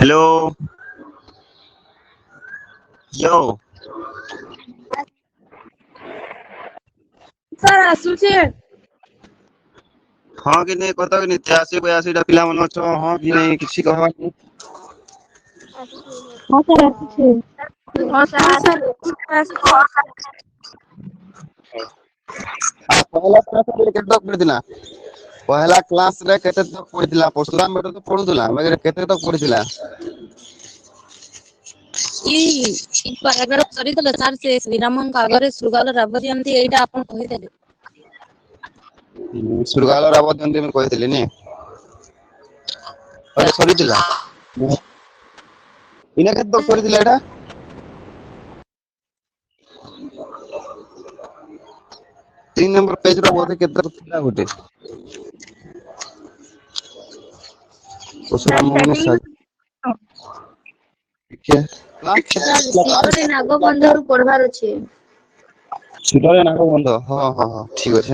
Hello यो sir आसुचे हाँ कि नहीं कत कि 83 82 पिला मन अछ हाँ कि नहीं किसी कहवा नहीं हाँ सर आसुचे हाँ सर पहला क्लास रे केते तक पढ़िथिला पहला क्लास रे केते तक पढ़िथिला परशुराम बेटा तो पढुथिला मगर केते तक पढ़िथिला ई पैराग्राफ सरी तो सर से श्रीरामन का आगरे सुगाल रावती अंती एटा आपण कहिदेले सुरगाल रावत अंती में कहिथिले ने अरे सरीथिला इना केते तक पढ़िथिला एटा 3 नंबर पेज रो बोधे केते तक थिला गोटे परशुराम मन ठीक सीधे नाग बंधर पढ़वार अछि सीधे नाग बंध हां हां हां ठीक अछि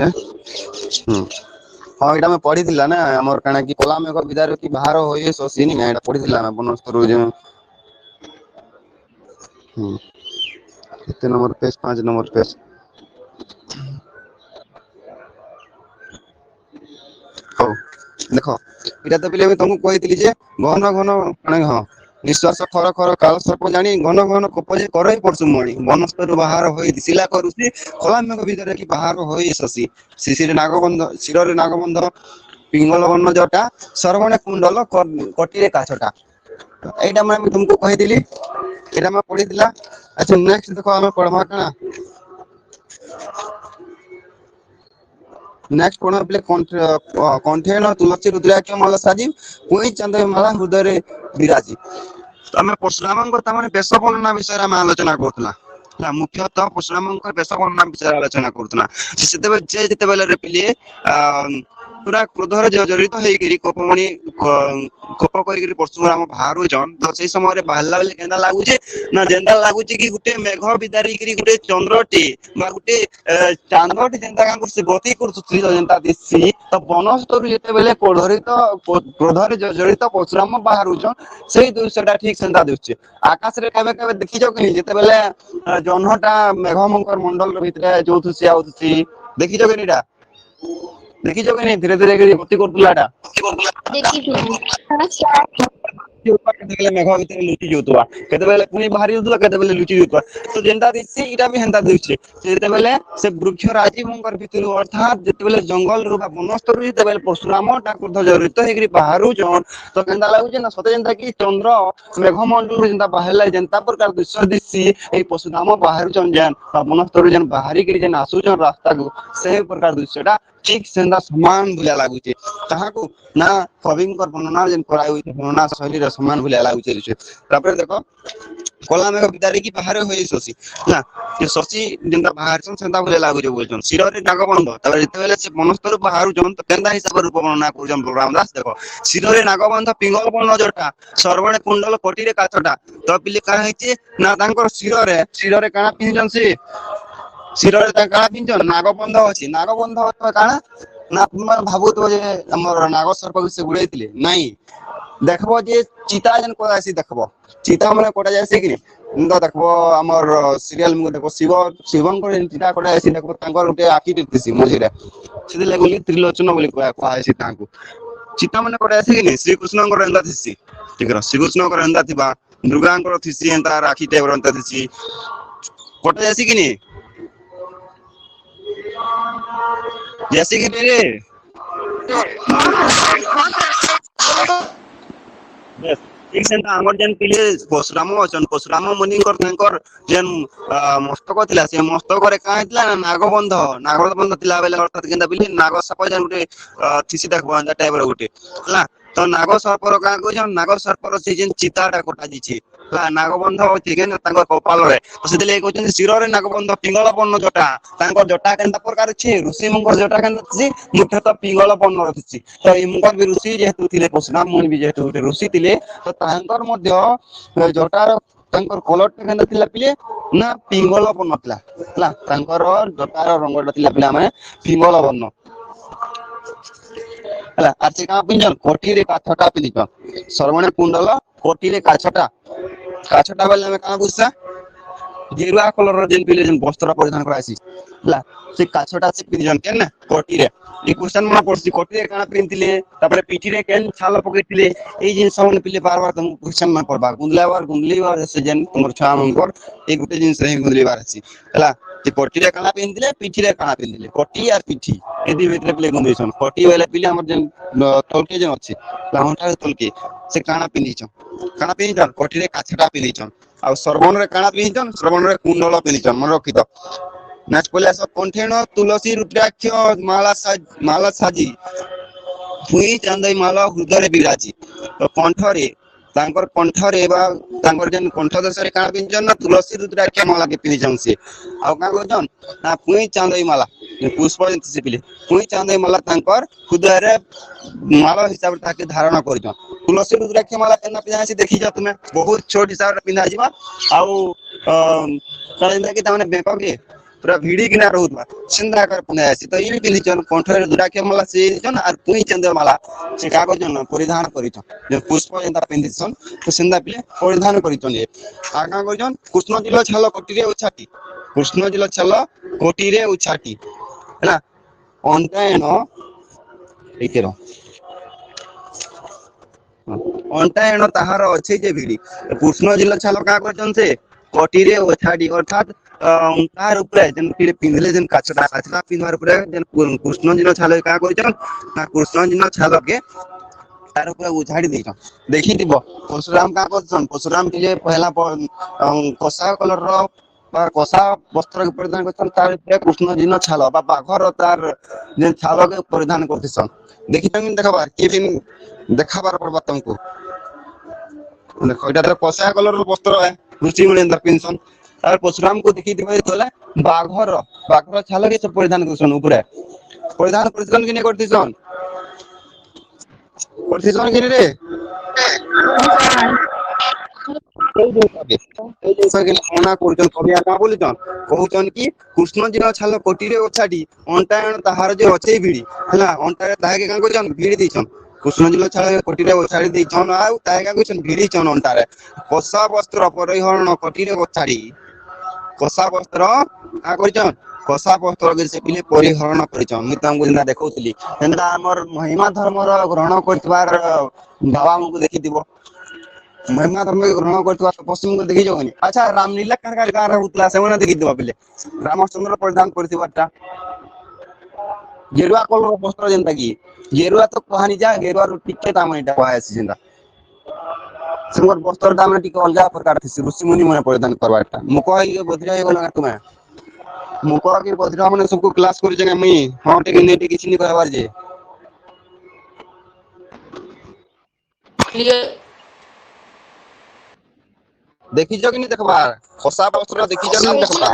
हाँ एटा में पढ़िथिला ना हमर काना कि कला में विदार की बाहर होय सोसीनी ना एटा पढ़िथिला ना बनस्तरु जे कितने नंबर पेज 5 नंबर पेज हो देखो एटा तो पहिले तुमको कहितली जे घन घन माने हां निश्वास खर खर काल सर्प जानी घन घन कोपजे करई पड़सु मणि बनस्तरु बाहर होई दिसिला करूसी कला में विदार की बाहर होय सोसी शिशिर नागबंध शिरोरे नागबंध पिंगल वर्ण जटा सर्वणे कुंडल कटिरे काछटा एटा मैं तुमको कहितली एटा मैं पढ़ितला अच्छा नेक्स्ट देखो हमें पढ़वा कना नेक्स्ट कोन अपले कंठेन तुलसी रुद्राक्ष माला साजी कोई चंद्र माला हृदय रे विराजी तो हमें परशुराम को तमने बेश वर्णना विषय में आलोचना करतला ना मुख्यतः परशुराम को बेश वर्णना विषय आलोचना करतला जेते बेले रेपिले पूरा क्रोधर जड़ित होइगिरी कोपमणि कोप करिगिरी परशुराम बाहरु जन तो से समय रे बाहरला बेले केंदा लागु जे ना जेंदा लागु जे कि गुटे मेघ बिदारी गिरी गुटे चंद्रटी बा गुटे चांदटी जेंदा कांकुर से गति करथि जेंता दिसी तो बनस्तरु जेते बेले क्रोधर जड़ित परशुराम बाहरु जन सेही दृश्यटा ठीक सेंदा दिसছে आकाश रे केबे केबे देखि जो कि जेते बेले जन्हटा मेघमंकर मंडल भितरे जोथुसी आउथुसी देखि जो कि देखी जो कि धीरे धीरे गति करतुलाटा देखले मेघ भितर लुचि जोतुवा केते बेले पुनी बाहरी जोतुवा केते बेले लुचि जोतुवा तो जेंता दिसि इटा भी हेंता दिसছে जेते बेले से वृक्ष राजीवंकर भितर अर्थात जेते बेले जंगल रुबा बनस्तरु जेते बेले परशुराम ठाकुर जड़ित हेगिरी बाहरु जन तो केंदा लागु जे ना सते जेंता कि चंद्र मेघमंडल जेंता बाहरला जेंता प्रकार दृश्य दिसि ए परशुराम बाहरु जन जन बनस्तरु जन बाहरी गिरी जन आसु जन रास्ता को से प्रकार दृश्यटा ठीक सेंदा समान बुला लागु छे ताहाको ना कविंकर वर्णना जेन कराय होई वर्णना शैली रे समान बुला लागु छे तापर देखो कला में विदारी की बाहर होई सोसी ना ये सोसी जेंदा बाहर सन सेंदा बुला लागु जे बोलछन शिरोरे नागबंध तापर जेते बेले से बनस्तर बाहर जन तो केंदा हिसाब रूप वर्णना करजन बलराम दास देखो शिरोरे नागबंध पिंगल वर्ण जटा सर्वणे कुंडल कोटिरे काछटा तो पिले का हेचे ना तांकर शिरोरे काना पिंजन से शिरोरे ता काना पिंजन नागबंध अछि नागबंध तो काना ना तुम भाबुतो जे हमर नाग सर्प से गुड़ैतिले नाही देखबो जे चीता जन को आसी देखबो चीता माने कोटा जायसे कि तो देखबो हमर सीरियल में देखो शिवन को चीता कोटा आसी देखबो तांकर उटे आखी दिसि मझिरे सिदे लागली त्रिलोचन बोली को आसी तांको चीता माने कोटा आसी कि श्री कृष्ण को रंदा दिसि ठीक है श्री कृष्ण को रंदा थिबा दुर्गा को थिसि एंता राखी टे रंदा दिसि कोटा जायसे कि नहीं जैसे कि मेरे बस ठीक सेंता हमर जन पिले परशुराम मुनि कर तंकर जन मस्तक थिला से मस्तक रे का हितला नागबंध थिला बेले अर्थात केंदा पिले नाग साप जन गुटे थिसी देखबो अंदा टाइप रे गुटे हला तो नाग सर्पर का को जन नाग सर्पर से जन चिताटा कोटा दिछि हला नागबंध होति के तांकर कपाल रे तो सेले को जन शिरो रे नागबंध पिंगल वर्ण जटा तांकर जटा केंदा प्रकार छै ऋषि मंकर जटा केंदा छि मुख्यतः पिंगल वर्ण रछि तो ई मंकर भी ऋषि जेहेतु थिले परशुराम मुनि भी जेहेतु ऋषि थिले तो तांकर मध्य जटार तांकर कलर केंदा थिला पिले ना पिंगल वर्ण थिला हला तांकर जटार रंगटा थिला पिला माने पिंगल वर्ण हला आचे का पिंजन कोठी रे काठटा पिलिक सर्वणे कुंडल कोटी रे काछटा बेले हमें कहाँ बुझसा गेरुआ कलर जेन पिले जेन वस्त्र परिधान करासी ला से काछटा से पिजन केन ना कोटी रे ए क्वेश्चन मन पड़सी कोटी रे काना पिनतिले तापरे पिठी रे केन छाल पकेतिले ए जिन सब पिले बार बार तुम क्वेश्चन मन पड़बा गुंदली बार से जेन तुमर छा मंकर ए गुटे जिन से गुंदली बार अछि हला जे कोटी रे काना पिनतिले पिठी रे काना पिनतिले कोटी और पिठी ए दि भितरे पिले गुंदेछन कोटी वाला पिले हमर जेन तलके जेन अछि लाहंटा तलके से काना पिनिछन कोटी रे काछटा पिनिछन आ सर्वण रे काना पिनिछन सर्वण रे कुंडल पिनिछन मन रखि त नेक्स्ट पहिले सब कंठेण तुलसी रुद्राक्ष माला साजी भुई चांदई माला हृदय रे विराजी तो कंठरे तांकर कंठरे बा तांकर जन कंठ दशरे काना पिनिछन ना तुलसी रुद्राक्ष माला के पिनिछन से आ का कहजन ना भुई चांदई माला पुष्प जंत से पिले भुई चांदई माला तांकर हृदय रे माला हिसाब ताके धारण करिछन तुलसी रुद्राक्ष माला केना पिना से देखि जा तुमे बहुत छोट हिसाब रे पिना जिबा आउ कालेंदा के ताने बेपक के पूरा भिड़ी किना रहउतबा सिंधा कर पुना आसी तो ई पिनी जन कंठरे रुद्राक्ष माला से जन आर पुई चंद्र माला से कागज जन परिधान करिछन जे पुष्प जंता पिंदिछन तो सिंधा पिले परिधान करिछन ए आगा करिछन कृष्ण जिलो छाल कोटी रे उछाटी कृष्ण जिलो छाल कोटी रे उछाटी हैना अंतायन एकेरो अंतायन ताहार अछि जे भिड़ी कृष्ण जिलो छाल का करछन से कोटी रे उछाटी अर्थात तार ऊपर जन पिले पिंधले जन काचटा पिंधवार ऊपर जन कृष्ण जिनो छाल का करछन ना कृष्ण जिनो छाल के तार ऊपर उछाड़ी देछन देखि दिबो परशुराम का करछन परशुराम के पहला कोसा कलर रो बा कोसा वस्त्र के परिधान करछन तार ऊपर कृष्ण जिनो छाल बा बाघर तार जन छाल के परिधान करछन देखि तंग देखबार के दिन देखाबार पड़बा तुमको देखो इटा तो कोसा कलर रो वस्त्र है ऋषि मुनि अंदर पिनसन तार परशुराम को देखि दिबे तोला बाघर छाल के सब परिधान करछन ऊपर परिधान करछन कि नै करछन कि रे मना करछन कबिया का बोलिछन कहउछन कि कृष्ण जिनो छाल कोटी रे ओछाडी अंटायन ताहार जे अछि भिड़ी हला अंटारे ताहे के का करछन भिड़ी दिछन कृष्ण जिलो छाल कोटी रे ओछाडी दिछन आ ताहे का करछन भिड़ी छन अंटारे कोसा वस्त्र परिहरण कोटी रे ओछाडी कोसा वस्त्र का करछन कोसा वस्त्र के से पिले परिहरण करछन मि तम गुना देखौतली हेंदा हमर महिमा धर्म रो ग्रहण करतबार बाबा हमको देखि दिबो महिमा धर्म के ग्रहण करतबार पश्चिम को देखि जगनी अच्छा रामलीला कार कार उतला से मने देखि दिबो पिले रामचंद्र परिधान करतबारटा गेरुआ कलर वस्त्र जेंता की गेरुआ तो कहानी जा गेरुआ रो टिके दाम एटा कहैसी जेंता संगर वस्त्र दाम टिके अलगा प्रकार थि ऋषि मुनि मने परिधान करबाटा मु कहि के बदरा गेलो तुमे मु कह के बदरा मने सबको क्लास करि जगह मई हां टेके नेटी किछि नि कहबार जे देखि जग नि देखबार खसा वस्त्र देखि जग नि देखबार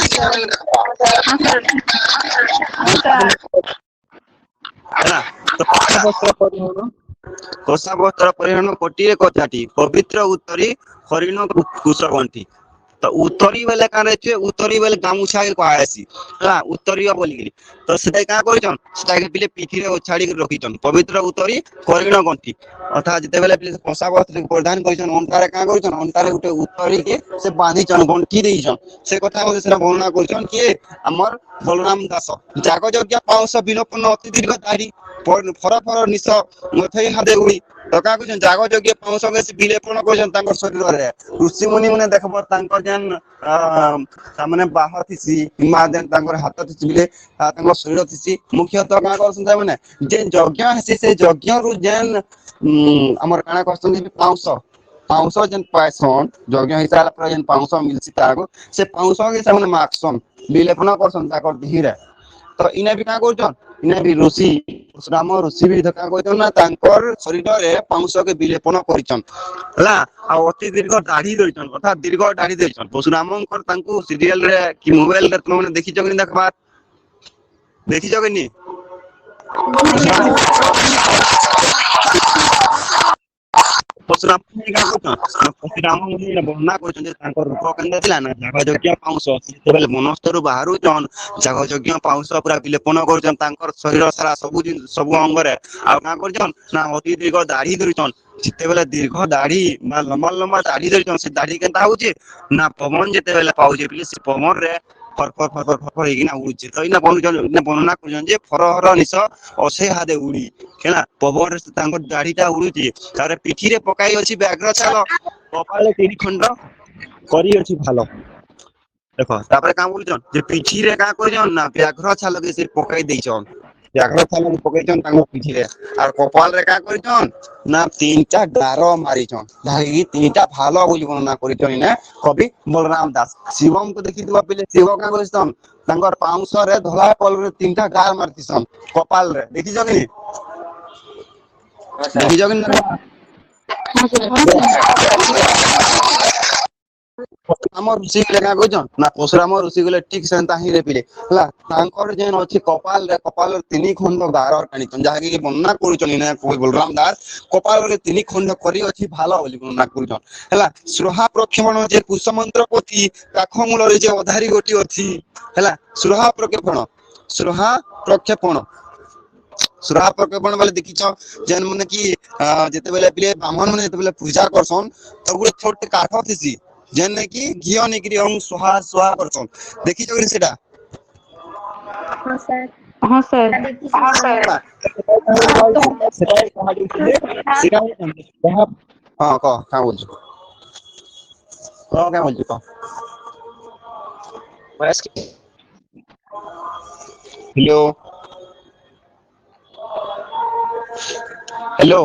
हैना तो कोसा वस्त्र परिहरण कोटी रे कोठाटी पवित्र उत्तरी हरिण कुशगंठी तो उत्तरी वाले का रहछे उत्तरी वाले गामुछा के कहैसी हला उत्तरीय बोली गेली तो सेटा का करछन सेटा के पिले पीठी रे ओछाड़ी के रखिछन पवित्र उत्तरी हरिण गंठी अर्थात जते बेले पिले कोसा वस्त्र परिधान करछन अंतारे का करछन अंतारे उठे उत्तरी के से बांधीछन गंठी देइछन से कथा हो सेना वर्णना करछन कि हमर बलराम दास जाग जग्या पाउस बिलोपन अति दीर्घ दाढ़ी फर निस मथई हादे उड़ी तो का कहछन जाग जग्या पाउस के से बिलेपन करछन तांकर शरीर रे ऋषि मुनि मने देखबो तांकर जन माने बाह थिसी मा देन तांकर हाथ थिसी बिले तांकर शरीर थिसी मुख्यतः का करछन माने जे यज्ञ हसी से यज्ञ रु जन हमर काना कहछन पाउस जन पाइसन यज्ञ हिसाब पर जन पाउस मिलसी ताको से पाउस के से माने माक्सन बिलेपन करछन ताकर धीरे तो इने भी का करछन इने भी ऋषि परशुराम ऋषि भी का कहछन ना तांकर शरीर रे पाउस के बिलेपन करिछन हला आ अति दीर्घ दाढ़ी दैछन अर्थात दीर्घ दाढ़ी दैछन परशुरामकर तांको सीरियल रे कि मोबाइल रे तुम माने देखि जगनी देखबार देखि जगनी परशुराम का कहछन परशुराम ने वर्णना करछन जे तांकर रूप केंदा थिला ना जाग जग्य पाउस सेबेले मनस्तरु बाहरु जन जाग जग्य पाउस पूरा विलेपन करछन तांकर शरीर सारा सब अंग रे आ का करछन ना अति दीर्घ दाढ़ी धरिछन जिते बेले दीर्घ दाढ़ी बा लंबा लंबा दाढ़ी धरिछन से दाढ़ी केनता होचे ना पवन जेते बेले पाउचे बिले से पवन रे फर फर फर फर फर हेगिना उड़ुचे तो इना वर्णना करछन जे फरहर निश असे हादे उड़ी केना पवन रे तांको दाढ़ीटा उड़ुचे तारे पिठी रे पकाई अछि व्याघ्र छाल कपाले तीन खंड करी अछि भालो देखो तापर काम करछन जे पिठी रे का करछन ना व्याघ्र छाल के से पकाई देछन व्याघ्र छाल के पकाइछन तांको पिठी रे और कपाल रे का करछन ना तीनटा गारो मारिछन धागी तीनटा भालो बोली वर्णना करछन ने कवि बलराम दास शिवम को देखि दिबा पहिले शिव का करछन तांकर पाउस रे धला पल रे तीनटा गार मारतिछन कपाल रे देखि जगनी देखि जगनी परशुराम ऋषि गले का कहछन ना परशुराम ऋषि गले ठीक सेंता ही रे पिले हला तांकर जेन अछि कपाल रे तीन खंड गार कानिछन जाहा कि वर्णना करूछन ने कोई बलराम दास कपाल रे तीन खंड करी अछि भालो बोली वर्णना करूछन हला सुरहा प्रक्षेपण जे कुशमंत्र पोथी काख मूल रे जे अधारी गोटी अछि हला सुरहा प्रक्षेपण सुरहा प्रक्षेपण वाले देखिछ जेन माने कि जेते बेले पिले ब्राह्मण माने जेते बेले पूजा करसन त गुटे छोट काठ थिसी जेन कि घियो निकरी हम सुहा सुहा करछन देखि जगरी सेटा हां सर हाँ सर। हां सर सेटा हां को का बोलछ को का बोलछ को बस हेलो हेलो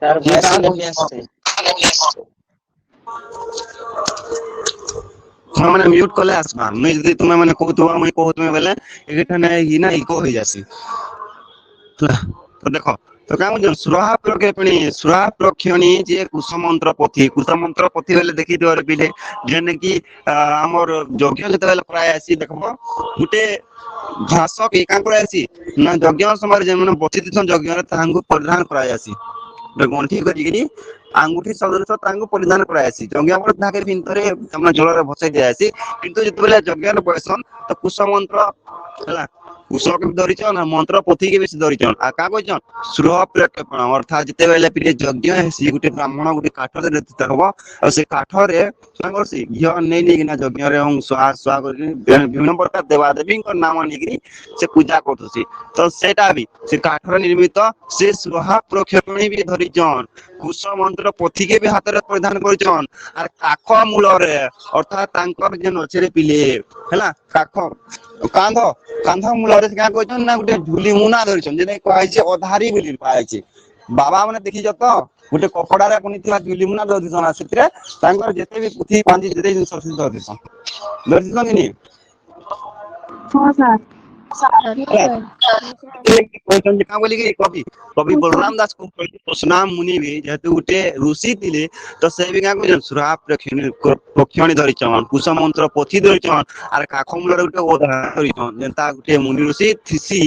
सर वॉइस नहीं आसे माने म्यूट कले आसमा मैं जदी तुमे माने कहतुवा मैं कहतुमे बेले एठाने ही ना इको हो जासी तो देखो तो काम जो सुरहा प्रक्षेपणी जे कुशमंत्र पोथी बेले देखि देवर पिले जेने कि हमर यज्ञ जते बेले प्राय आसी देखबो गुटे भाषक एका कराय आसी ना यज्ञ समय जे माने बचित सन यज्ञ रे तांगु परिधान कराय आसी गंठी करिगिनी आंगुठी सदृश तांगु परिधान कराय आसी यज्ञ पर ताके भितरे हमना जल रे भसाई दे आसी किंतु जते बेले यज्ञ रे बयसन तो कुशमंत्र हला कुशक धरिछन मंत्र पोथी के बेसी धरिछन आ का कहछन सुरह प्रक्षेपण अर्थात जते बेले पिले यज्ञ हेसी गुटे ब्राह्मण गुटे काठ रे देत हबो आ से काठ रे संगर से घियो नै नै ना यज्ञ रे हम स्वा स्वा कर विभिन्न प्रकार देवा देवी को नाम निकरी से पूजा करथसी तो सेटा भी से काठ रे निर्मित से सुरह प्रक्षेपणी भी धरिछन कुश मंत्र पोथी के भी हाथ रे परिधान करछन आ काख मूल रे अर्थात तांकर जे नचरे पिले हला काख कांध मूल रे का कहछन ना गुटे झुली मुना धरिछन जे कहै छै अधारी बोली पाए छै बाबा माने देखि जत गुटे कपड़ा रे कोनिथिला झुली मुना धरिछन सेतरे तांकर जेते भी पुथी पांजी जेते जिन सब धरिछन कि नहीं हाँ सर। कवि बलराम दास को परशुराम मुनि भी जेहेतु गुटे ऋषि थिले तो से भी का कहछन सुरहा प्रक्षेपणी धरिछन कुशमंत्र पोथी धरिछन आर काख मूल गुटे ओधा धरिछन जेंता गुटे मुनि ऋषि थिसी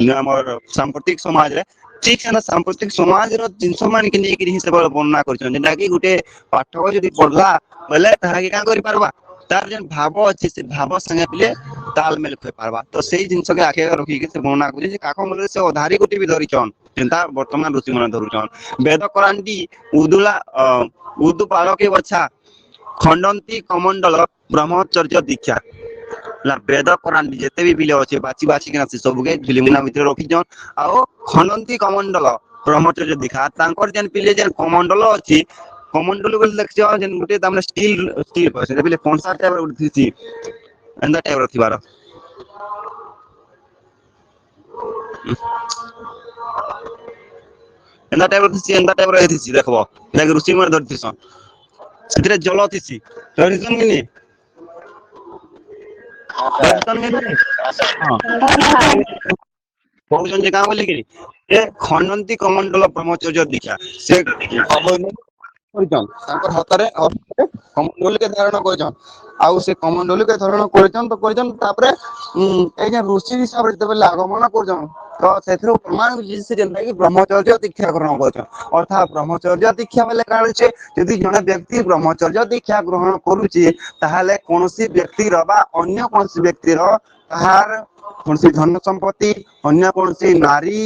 हमर सांप्रदायिक समाज रे ठीक है ना सांप्रदायिक समाज रो जिंस मान के नेकरी हिसाब वर्णना करछन जेंता कि गुटे पाठक जदी पढला बोले ताहा के का करि परबा तार जन भाव अछि से भाव संगे पिले तालमेल होई पारबा तो सेही जिंस के आखे रखी के से वर्णना करि जे काख मूल से अधारी गुटी भी धरिछन जेंता वर्तमान ऋषि मन धरुछन वेद करांडी उर्दू बालके बच्चा खंडंती कमंडल ब्रह्मचर्य दीक्षा ला वेद करांडी जेते भी बिले अछि बाची बाची के से सब के झिलिमुना भीतर रखिजन आ खंडंती कमंडल ब्रह्मचर्य दीक्षा तांकर जन पिले जन कमंडल अछि कमंडल को लक्ष्य जन गुटे तामने स्टील पर से पिले कोनसा टाइप रो उठिसी एंदा टाइप रो थिबार एंदा टाइप रो थिसी देखबो देख ऋषि मन धरथिसन सेतरे जल थिसी धरथिसन कि नहीं बहुजन जे का बोले कि ए खंडंती कमंडल ब्रह्मचर्य दीक्षा से करजन तांकर हाथ रे कमंडल के धारण करजन आउ से कमंडल के धारण करजन तो करजन तापरे ए जे ऋषि हिसाब रे तबे आगमन करजन तो सेथरो प्रमाण जिसे जेंता कि ब्रह्मचर्य दीक्षा ग्रहण करजन अर्थात ब्रह्मचर्य दीक्षा बेले काण छे यदि जने व्यक्ति ब्रह्मचर्य दीक्षा ग्रहण करूची ताहाले कोनोसी व्यक्ति रो बा अन्य कोनोसी व्यक्ति रो ताहार କୌଣସି ଧନ ସମ୍ପତ୍ତି ଅନ୍ୟ କୌଣସି ନାରୀ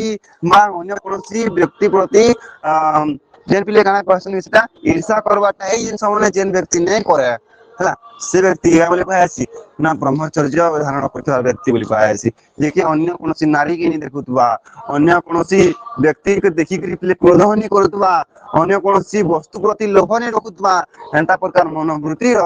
ବା ଅନ୍ୟ କୌଣସି ବ୍ୟକ୍ତି ପ୍ରତି ଯେନ୍ ପିଲେ କାଣା କହିସନ୍ ସେଟା ଈର୍ଷା କରବାଟା ଏଇ ଜିନିଷ ମାନେ ଯେନ୍ ବ୍ୟକ୍ତି ନାଇଁ करे ହେଲା ସେ ବ୍ୟକ୍ତି ବୋଲି କୁହାଯାଏସି ନା ବ୍ରହ୍ମଚର୍ଯ୍ୟ ଧାରଣ କରୁଥିବା ବ୍ୟକ୍ତି ବୋଲି କୁହାଯାଏସି ଯେ କି ଅନ୍ୟ କୌଣସି ନାରୀ କି ଦେଖୁଥିବା ଅନ୍ୟ କୌଣସି ବ୍ୟକ୍ତିକୁ ଦେଖିକିରି ପିଲେ କ୍ରୋଧ ନି କରୁଥିବା ଅନ୍ୟ କୌଣସି ବସ୍ତୁ ପ୍ରତି ଲୋଭ ନି ରଖୁଥିବା ଏନ୍ତା ପ୍ରକାର ମନୋବୃତ୍ତିର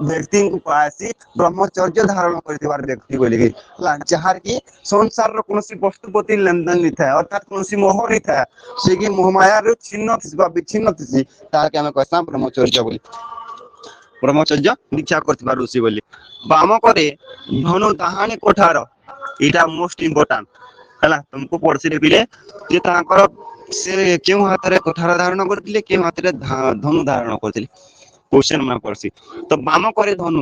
ବ୍ୟକ୍ତିଙ୍କୁ କୁହାଯାଏସି ବ୍ରହ୍ମଚର୍ଯ୍ୟ ଧାରଣ କରିଥିବାର ବ୍ୟକ୍ତି ବୋଲିକି ହେଲା ଯାହାର କି ସଂସାରର କୌଣସି ବସ୍ତୁ ପ୍ରତି ଲେନଦେନ ନଥାଏ ଅର୍ଥାତ୍ କୌଣସି ମୋହ ନଥାଏ ସେ କି ମୋହମାୟାରୁ ଛିନ୍ନ ଥିସି ବା ବିଚ୍ଛିନ୍ନ ଥିସି ତାହାକେ ଆମେ କହିସା ବ୍ରହ୍ମଚର୍ଯ୍ୟ ବୋଲି ବ୍ରହ୍ମଚର୍ଯ୍ୟ ଦୀକ୍ଷା କରିଥିବା ଋଷି ବୋଲି ବାମ କରେ ଧନୁ ଦାହାଣୀ କୋଠାର ଏଇଟା ମୋଷ୍ଟ ଇମ୍ପୋର୍ଟାଣ୍ଟ ହେଲା ତୁମକୁ ପଢିଥିଲେ ପିଲେ ଯେ ତାଙ୍କର ସେ କେଉଁ ହାତରେ କୋଠାର ଧାରଣ କରିଥିଲେ କେଉଁ ହାତରେ ଧନୁ ଧାରଣ କରିଥିଲେ क्वेश्चन में पड़सी तो बाम करे धनु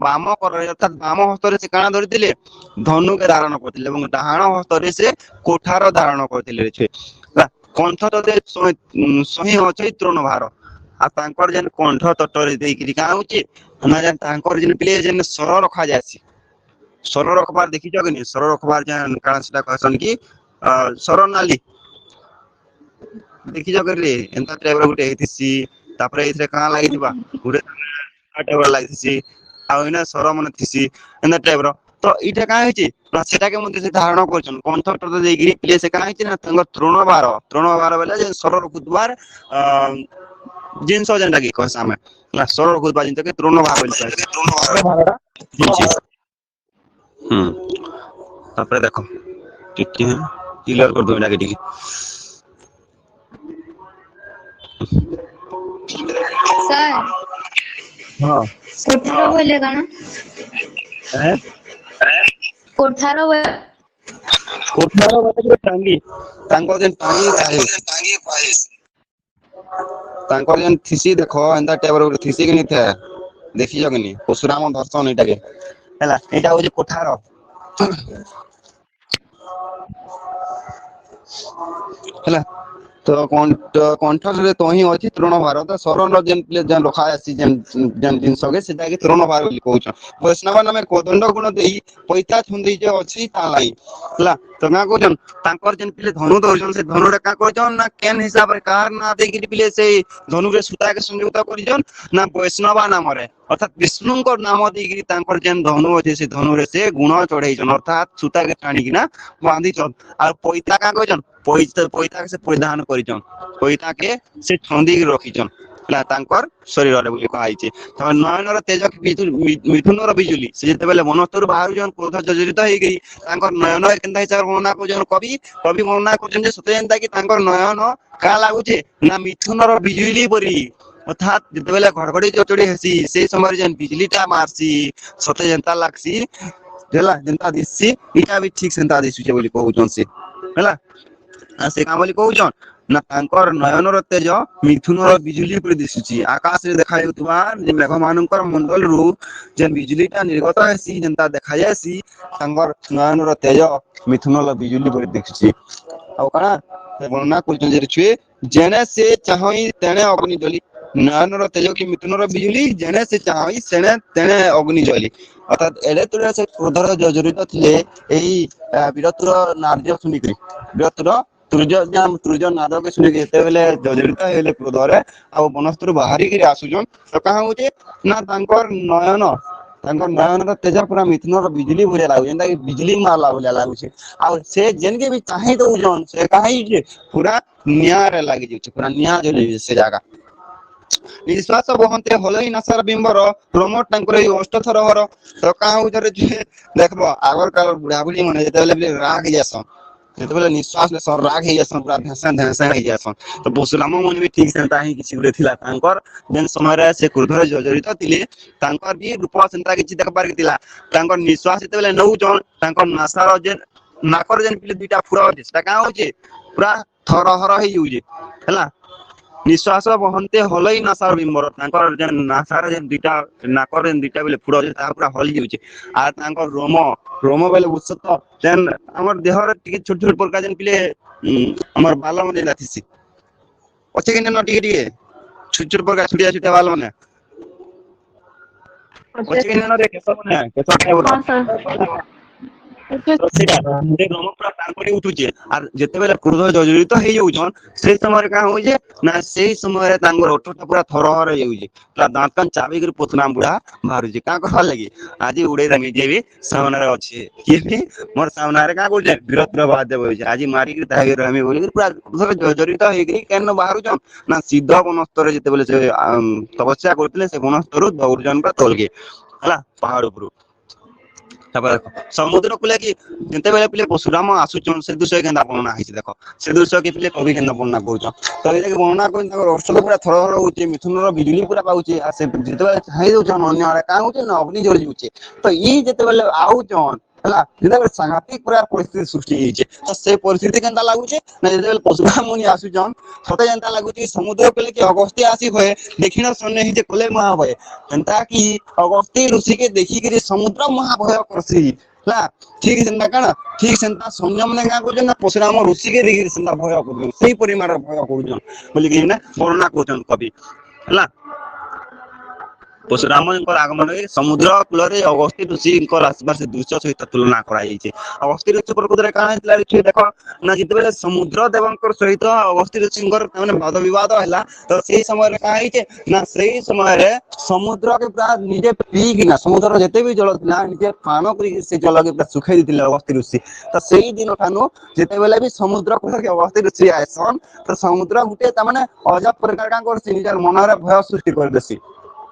बाम करे अर्थात बाम हस्तरे से काना धरिथिले धनु के धारण करथिले एवं डाहाण हस्तरे से कोठार धारण करथिले छे कंठ तते सही अछि तृणभार आ तांकर जेन कंठ तटरे देइकरी का होची ना जेन तांकर जेन प्ले जेन सर रखा जायसी सर रखबार देखि जगनी सर रखबार जेन काना सेटा कहसन की सर नाली देखि जगरे एंता टाइप रो गुटे हेतिसी तापरे इथरे का लागि दिबा गुटे टाइप रो लागिसी आ इना सर मन थिसी एंता टाइप रो तो इटा का हेची ना सेटा के मध्ये से धारण करछन कंठ तट देइकरी प्ले से का हेची ना तंग तृणभार बेले जे सर रखुद्वार जिनस जेनटा की कहसा में ना सर रखुद्वार जिनटा के तृणभार बोली तृणभारटा तापरे देखो टिके क्लियर कर दो इना के टिके सर हां कोठारो बोले गाना हैं कोठारो कोठारो बते टांगी तांको जेन टांगी तांको जेन थिसी देखो एंदा टेबर थिसी के निथे देखि जगनी परशुराम दर्शन एटा के हैला एटा हो जे कोठारो हैला तो कंठ रे तो ही अछि तृणभार तो शरण जेन प्ले जेन रखा आसी जेन जेन दिन सगे सेटा के तृणभार बोली कहउछ वैष्णव नामे कोदंड गुण देई पैता छुंदी जे अछि तालाई हला तो ना कहजन तांकर जेन प्ले धनु दर्शन से धनु रे का कहजन ना केन हिसाब रे कार ना देकी प्ले से धनु रे सुता के संयुक्त करिजन ना वैष्णव नाम रे अर्थात विष्णु को नाम देकी तांकर जेन धनु अछि से धनु रे से गुण चढ़ैजन अर्थात सुता के टाणी कि ना बांधी चल आ पैता का कहजन पैता के से परिधान करिजन पैता के से छंदी के रखिजन ला तांकर शरीर रे बोली कहैछि त नयन र तेज मिथुन र बिजुली से जते बेले मनस्तर बाहर जन क्रोध जर्जरित हेइ गई तांकर नयन केनता हिसाब वर्णना को जन कवि वर्णना करछन जे सते जेनता कि तांकर नयन का लागुछे ना मिथुन र बिजुली परी अर्थात जते बेले घड़घड़ी चचड़ी हेसी से समय जेन बिजलीटा मारसी सते जेनता लागसी देला जेनता दिससी इटा भी ठीक सेनता दिसुचे बोली कहउछन से हैला आ से का बोली कहउछन ना तांकर नयन र तेज मिथुन र बिजुली पर दिसुची आकाश रे देखा हेतुवा जे मेघ मानकर मंडल रु जे बिजुलीटा निर्गत हेसी जेनता देखा जायसी तांकर नयन र तेज मिथुन र बिजुली पर दिसुची आ काना वर्णना करछन जे छुए जेने से चाहई तेने अग्नि जली नयन र तेज की मिथुन र बिजुली जेने से चाहई सेने तेने अग्नि जली अर्थात एडे तुरे से क्रोधर जर्जरित थिले एही वीरत्वर नार्य सुनिकरी वीरत्वर तुर्ज नाद के सुनि केते बेले जर्जरित हेले क्रोधरे आ वनस्तर बाहरी के आसुजन तो कहा होचे ना तांकर नयन र तेज पूरा मिथुन र बिजली भरे लागु जेंता कि बिजली मारला भले लागु छे आ से जेन के भी चाहि दउ जन से काहे जे पूरा नियार लागी जे पूरा निया जले से जागा निश्वास बहंते हलई नासार बिंबर प्रमोट तांकर अष्ट थर हर तो कहा उधर देखबो आगर काल बुढ़ा बुढ़ी माने जेते बेले राग जासन जेते बेले निश्वास ले सर राग हे जासन पूरा धसन हे जासन तो परशुराम मन भी ठीक सेंता ही किछि उरे थिला तांकर जेन समय रे से क्रोधर जर्जरित थिले तांकर भी रूप सेंता किछि देखबार के थिला तांकर निश्वास जेते बेले नउ जन तांकर नासार जेन नाकर जेन पिले दुटा फुरा होचे सेटा का होचे पूरा थर हर हे जुजे हैला निश्वास बहंते हलई नासार बिंबर तांकर जेन नासार जेन दुटा नाकर जेन दुटा बेले फुरा होचे ता पूरा हल जुचे आ तांकर रोम बेले उच्चत जेन हमर देह रे टिके छोट छोट प्रकार जेन पिले हमर बाल मन लाथिसी ओचे के न टिके छोट छोट प्रकार छुटिया छुटिया बाल मन ओचे के न रे केसो मन केसो हाँ सर तो सेटा से गम पूरा टान पड़ी उठुचे आर जते बेले क्रोध जर्जरित हे जाउछन से समय का होय जे ना से समय तांगर ओठटा पूरा थरहर हे जाउछे पूरा दांत कान चाबी कर पोतनाम बुढ़ा मारुचे का कहवा लगी आज उड़े रंगी जे भी सामने रे अछि के भी मोर सामने रे का बोलजे विरोध प्रभाव देबो आज मारी के दागे रहमी बोली पूरा क्रोध जर्जरित हे गई केन बाहरु जन ना सीधा बनस्तर जते बेले से तपस्या करथिले से बनस्तर दौड़जन का तोलगे हला पहाड़ ऊपर समुद्र को लेके जते बेले पिले परशुराम आसुचन से दृश्य केंदा वर्णना हिच देखो से दृश्य के पिले कवि केंदा वर्णना करूछ तो ए वर्णना कोन तकर अष्टक पूरा थरथर होचे मिथुन रो बिजुली पूरा पाउचे आ से जते बेले हाई दउछन अन्य आरे का होचे ना अग्नि जଳି जुचे तो ई जते बेले आउचन हला जते बेले सांघातिक पूरा परिस्थिति सृष्टि हिचे तो से परिस्थिति केंदा लागुचे ना जते बेले परशुराम मुनि आसुचन सते जनता लागुचे समुद्र के लेके अगस्त्य आसी होए दक्षिण सन्ने हिचे कोले महाभय जनता की अगस्त्य ऋषि के देखि के समुद्र महाभय करसी ला ठीक सेंता काना ठीक सेंता सौम्य माने का करजन ना परशुराम ऋषि के देखि सेंता भय करजन सेही परिमाण भय करजन बोली कि ना वर्णना करजन कवि हला परशुराम आगमन समुद्र कूल अगस्त्य ऋषि आसबार से दृश्य सहित तुलना कराई अगस्त्य ऋषि प्रकृत में देख ना जिते समुद्र देव सहित अगस्त्य ऋषि वाद बद है तो से समय कहे ना से समय समुद्र के पूरा निजे पीकिना समुद्र जिते भी जल था निजे पान कर जल के पूरा सुखाई देते अगस्त्य ऋषि तो से दिन ठानु जिते बेले भी समुद्र कूल के अगस्त्य ऋषि आसन तो समुद्र गुटे अजब प्रकार का निजर मन भय सृष्टि कर देसी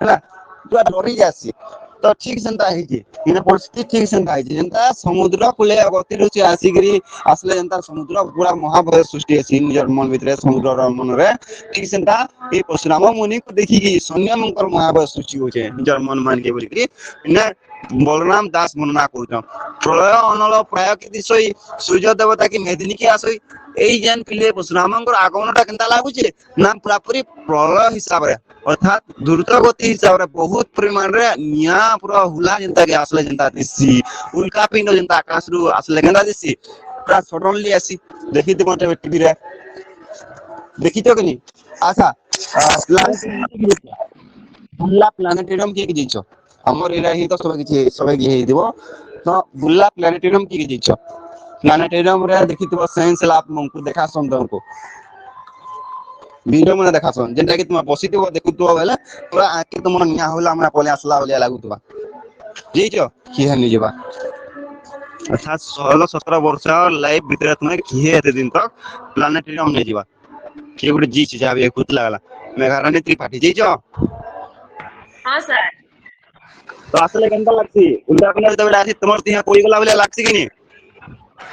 है पूरा डरी जासी तो ठीक सेंता हिची इन परिस्थिति ठीक सेंता हिची जनता समुद्र कूले अगस्त्य ऋषि आसीकरी आसले जनता समुद्र पूरा महाभय सृष्टि अछि निजर मन भितरे समुद्र र मन रे ठीक सेंता ए परशुराम मुनि को देखि कि सन्यमंकर महाभय सृष्टि होचे निजर मन मान के बोली कि ने बलराम दास वर्णना करूछन प्रलय अनल प्राय के दिसई सूर्य देवता की मेदिनी के आसई एई जन पिले परशुरामंकर आगमनटा केनता लागुचे ना पूरा पूरी प्रलय हिसाब रे अर्थात द्रुत गति हिसाब रे बहुत परिमाण रे निया पूरा हुला जनता के आसले जनता दिसी उल्का पिंड जनता आकाश रु आसले केनता दिसी पूरा सडनली आसी देखि त मते टीवी रे देखि तो कनी आशा बुल्ला प्लानेटोरियम के जिचो हमर एरा ही तो सब हे दिबो तो बुल्ला प्लानेटोरियम के जिचो प्लानेटोरियम रे देखि तो साइंस लैब हमको देखा सन तुमको वीडियो में देखा सन जेंटा कि तुम बसितो देखुतो बेले पूरा आके तुम निया होला हमरा पले आसला बोलिया लागुतबा जिचो कि हनी जेबा अर्थात 16-17 वर्ष लाइफ भीतर तुम किहे एते दिन तक प्लानेटोरियम ने जीवा के गुटे जी छी जाबे खुद लागला मेघारानी त्रिपाठी जिचो हां सर तो असले केनता लागसी उल्टा अपने तबे आसी तमर तिहा कोई गला बोले लागसी कि नी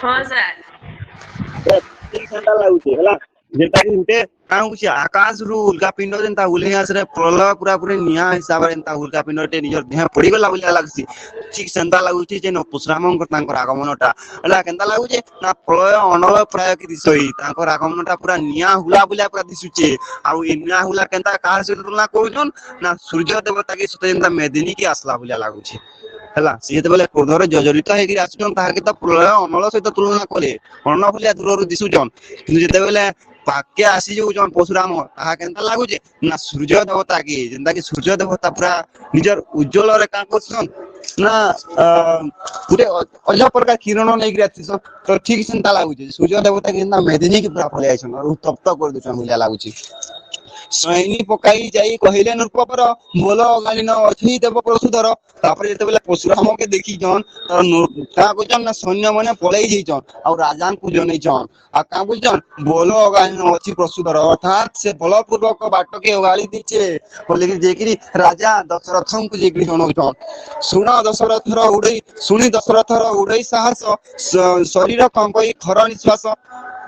हां सर ठीक ठंडा लागुची हला जेता कि उठे काउची आकाश रु उल्का पिंड जेंता उले आसरे प्रलय पूरा पूरी निया हिसाब रे जेंता उल्का पिंडटे निजर देह पड़ी गला बोले लागसी ठीक सेंता लागुची जे न परशुरामंकर तांकर आगमनटा हला केनता लागुची ना प्रलय अनल प्राय कि दिसई तांकर आगमनटा पूरा निया हुला बुला पूरा दिसुचे आ इ निया हुला केनता काहे से तुलना करूछन ना सूर्य देवता के सते जेंता मेदिनी की आसला बुला लागुची हला से जते बेले क्रोधरे जर्जरित हे कि आसुछन ताहा के त प्रलय अनल सहित तुलना कले अन्न बुला दूर दिसुछन किंतु जते बेले पाके आसी जो जन परशुराम ताहा केनता लागुचे ना सूर्य देवता की जेंता कि सूर्य देवता पूरा निजर उज्जवल रे का करछन ना पूरे अजब प्रकार किरण नै गिराथिस तो ठीक सेंता लागुचे सूर्य देवता के ना मेदिनी की पूरा फले आइछन और तप्त कर दुछन मिला लागुचे सैनी पकाई जाई कहिले नृपपर बोल गालिन अथि देव प्रसुधर तापर जते बेले परशुराम के देखि जन का कोजन ना सैन्य माने पलाई जइछन और राजान को जनै छन आ का कोजन बोल गालिन अथि प्रसुधर अर्थात से बलपूर्वक बाट के गाली दिचे बोले कि जेकि राजा दशरथन को जेकि जनो छन सुना दशरथ र उडई सुनी दशरथ र उडई साहस शरीर कंपई खर निश्वास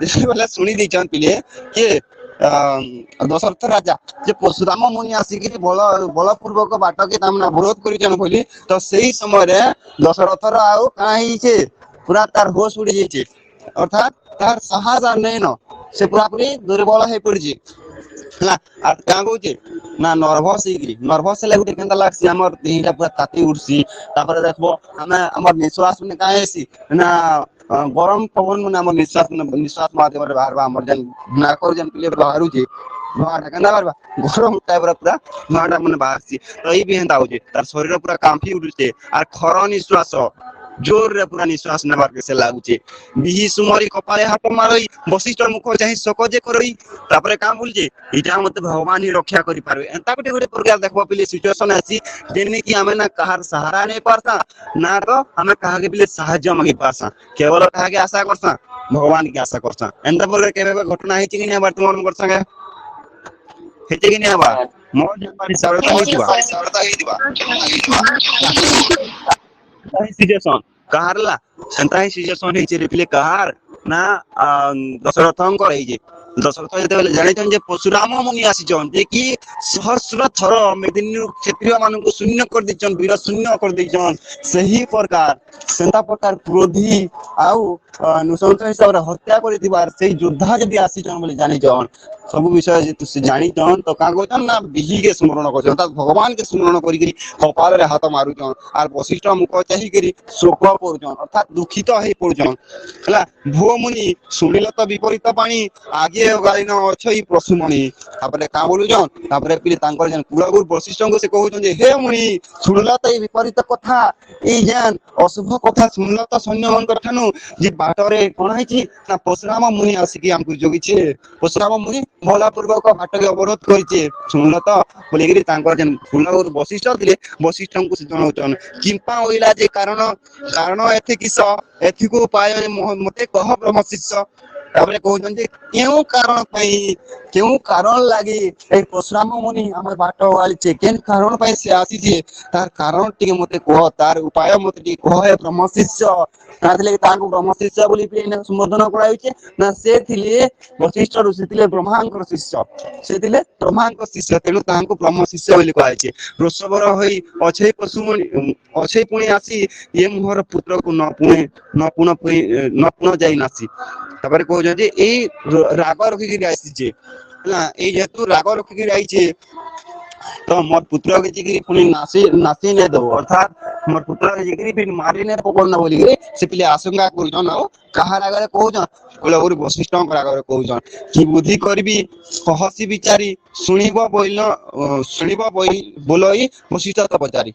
जते बेले सुनी दिछन पिले के दशरथ राजा जे परशुराम मुनि आसिक बलपूर्वक बाट के तामना विरोध करिछन बोली तो सही समय रे दशरथ रा आउ काई छे पूरा तार होश उड़ी जाइछे अर्थात तार साहस नै न से पूरा पूरी दुर्बल हे पड़िछे हला आ का कहूचे ना नर्वस ले गुटे केनता लागसी हमर देहिटा पूरा ताती उड़सी तापर देखबो हमर निश्वास में काहेसी ना गरम पवन में हमर निश्वास माध्यम रे बाहर हमर जन ना कर जन पिले बाहरु जे भाटा केना बारबा गरम टाइप रे पूरा भाटा मन बाहरसी तो ई भी हेंता होजे तार शरीर पूरा कांफी उठुचे आ खर निश्वास जोर रे पूरा निश्वास नेबार के से लागुचे बिही सुमरी कपाले हाथ मारई वशिष्ठ मुख चाहि सकजे करई तापरे काम बोल जे इटा मते भगवान ही रक्षा करि पारबे एंता गोटे गोटे प्रकार देखबो पिले सिचुएशन आसी जेने कि हमें ना कहार सहारा नहीं पारसा ना तो हमें कहा के पिले सहायता मांगी पारसा केवल कहा के आशा करसा भगवान की आशा करसा एंता प्रकार केबे घटना हेछि कि नै वर्तमान कर संगे हेछि कि नै बा मोर जपानी सरता होइतिबा सिचुएशन कहारला सेंता ही सिचुएशन हेछि रे पिले कहार ना दशरथंकर हेइ जे दशरथ जेते बेले जानिछन जे परशुराम मुनि आसीछन जे कि सहस्र थर मेदिनी क्षत्रिय मानन शून्य कर दिछन वीर शून्य कर दिछन सही प्रकार सेंता प्रकार क्रोधी आउ नुसंत हिसाब रे हत्या करितिबार सेही योद्धा जदि आसीछन बोले जानिछन सब विषय जे तुसे जानिछन तो का कहछन ना बिही के स्मरण करछन अर्थात भगवान के स्मरण करी करी कपाल रे हाथ मारुछन आर वशिष्ठ मुख चाहि करी शोक पड़छन अर्थात दुखित हे पड़छन हला भो मुनि सुनिल तो विपरीत पानी आगे गाली न अछई पशुमणि तापरे का बोलुछन तापरे पिले तांकर जन कुलगुरु वशिष्ठ को से कहउछन जे हे मुनि सुनिल तो ए विपरीत कथा ए जन अशुभ कथा सुनिल तो सैन्य मन कथानु जे बाटरे कोन हेछि ना परशुराम मुनि आसिकी हमकु जोगिछे परशुराम मुनि भला पूर्वक बाट के अवरोध करिछे सुनिल तो बोलिगिरी तांकर जन कुलगुरु वशिष्ठ थिले वशिष्ठ को से जणाउछन किंपा होइला जे कारण एथे किस एथि को उपाय मते कह ब्रह्म शिष्य तापरे कहउछन जे केउ कारण लागी ए परशुराम मुनि हमर बाट वाली केन कारण पई से आसी जे तार कारण टिके मते कह तार उपाय मते टिके कह हे ब्रह्म शिष्य ताथले तांको ब्रह्म शिष्य बोली पिने संबोधन कराइछे ना से थिले वशिष्ठ ऋषि थिले ब्रह्मांकर शिष्य से थिले ब्रह्मांकर शिष्य तेनु तांको ब्रह्म शिष्य बोली कहैछे रोषबर होई अछे पशुमुनि अछे पुणी आसी ये मोहर पुत्र को न पुण जाई नासी तापर कहउछन जे ए राग रखि के आसीछे ना ए जेतु राग रखि के आइछे तो मोर पुत्र के जिगरी पुनी नासी ने दो अर्थात मोर पुत्र के जिगरी फिर मारी ने पकड़ ना बोली से पिले आशंका करछन आ कहार आगे कहउछन कुलगुरु वशिष्ठ के आगे कहउछन कि बुद्धि करबी कहसी विचारी सुनिबो बोलई वशिष्ठ तो पचारी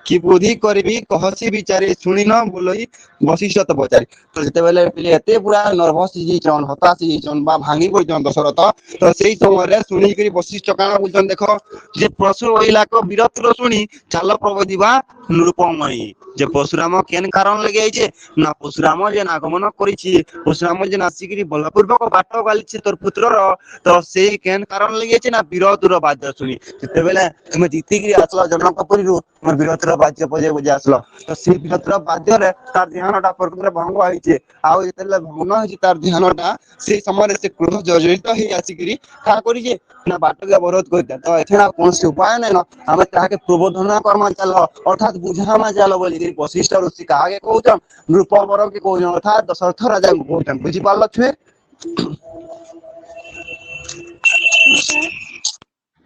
कि बुद्धि करबी कहसी विचारी सुनी न बोलई वशिष्ठ तो पचारी तो जेते बेले पिले एते पूरा नर्वस जी जन हताश जी जन बा भांगी गई जन दशरथ तो सेही समय रे सुनी करी वशिष्ठ काना बोलछन देखो जे परशु ओइला को वीरत्व सुनी चाल प्रबोधिबा निरुपमयी जे परशुराम केन कारण लगे आइछे ना परशुराम जे आगमन करिछि परशुराम जे नासिकरी बलपूर्वक बाट गालिछि तोर पुत्र रो तो सेही केन कारण लगे आइछे ना वीरत्वर बाद्य सुनी जेते बेले तुमे जीतिकरी आसला जनकपुरी रु मोर वीरत्वर बाद्य बजे बजे आसलो तो से वीरत्वर बाद्य रे तार ध्यानटा प्रकृति भंग आइछे आ जेतेले भंग होइछि तार ध्यानटा से समय से क्रोध जर्जरित हे आसिकरी का करि जे ना बाट के अवरोध करता तो एथना कोन से उपाय नै न हमें ताके प्रबोधन कर्म चल अर्थात बुझामा चल बोली वशिष्ठ ऋषि का आगे कहउछन नृपवर के कहउछन अर्थात दशरथ राजा को कहउछन बुझि पारल छे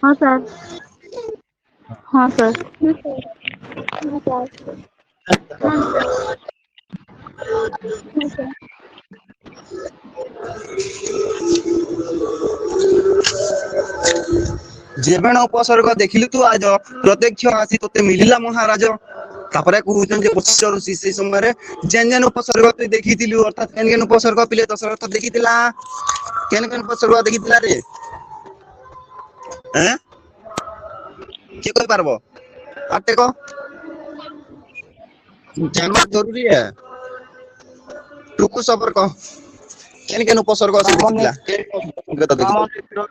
हाँ सर हाँ सर जेबेण उपसर्ग देखिलु तू आज प्रत्यक्ष आसी तोते मिलिला महाराज तापरे कहउछन जे वशिष्ठ ऋषि से समय रे जेन उपसर्ग तू देखितिलु अर्थात केन उपसर्ग पिले दशरथ देखितिला केन उपसर्ग देखितिला रे हैं के कोइ पारबो आते को जानना जरूरी है टुकु सबर को केन उपसर्ग से देखितिला केन तो देखितिला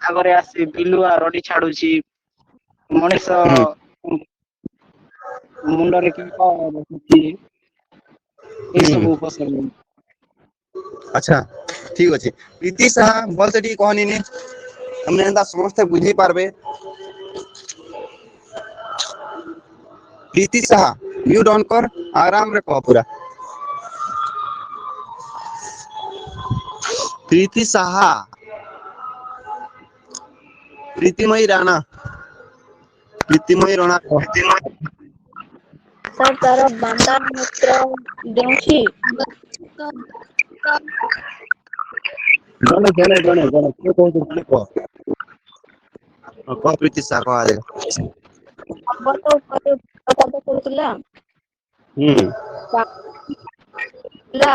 आगरे आसी बिलुआ रडी छाडुची मनीष मुंडरे की बसुची ए सब उपसर्ग अच्छा ठीक अछि प्रीति साहा बोल से ठीक कहनी ने हमने एंदा समस्त बुझी पारबे प्रीति साहा म्यूट ऑन कर आराम रे कह पूरा प्रीति साहा प्रीतिमयी राणा सर तार बांदा मित्र देउछि जने को କହ ପ୍ରୀତି ସା କହ ଆଗେ। ପର୍ବତ ଉପରେ ପ୍ରତାପ କରୁଥିଲା। ହୁଁ ଥିଲା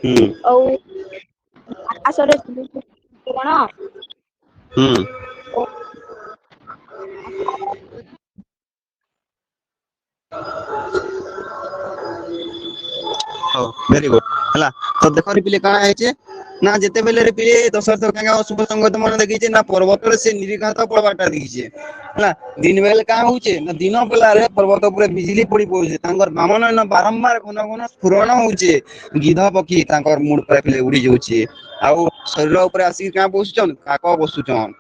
ହୁଁ ଆଉ ଆକାଶରେ କିରଣ ହୁଁ ଓ ହଉ ଭେରି ଗୁଡ ହେଲା। ତ ଦେଖ ପିଲେ କାଣା ହେଇଛେ ନା ଯେତେବେଳେ ରେ ପିଲେ ଦଶରଥ ଅଶୁଭ ସଂଗତ ମନେ ଦେଖିଛେ ନା ପର୍ବତରେ ସେ ନିରୀଘାତ ପଡବାଟା ଦେଖିଛେ ହେଲା। ଦିନ ବେଲେ କାଁ ହଉଛେ ନା ଦିନ ବେଲାରେ ପର୍ବତ ଉପରେ ବିଜଲି ପଡି ପଡୁଛେ ତାଙ୍କର ବାମନୟନ ବାରମ୍ବାର ଘନ ଘନ ସ୍ଫୁରଣ ହଉଛେ ଗିଧ ପକ୍ଷୀ ତାଙ୍କର ମୁଣ୍ଡ ପାଇଲେ ଉଡି ଯାଉଛେ ଆଉ ଶରୀର ଉପରେ ଆସିକି କାଁ ବସୁଛନ୍ କାକ ବସୁଛନ୍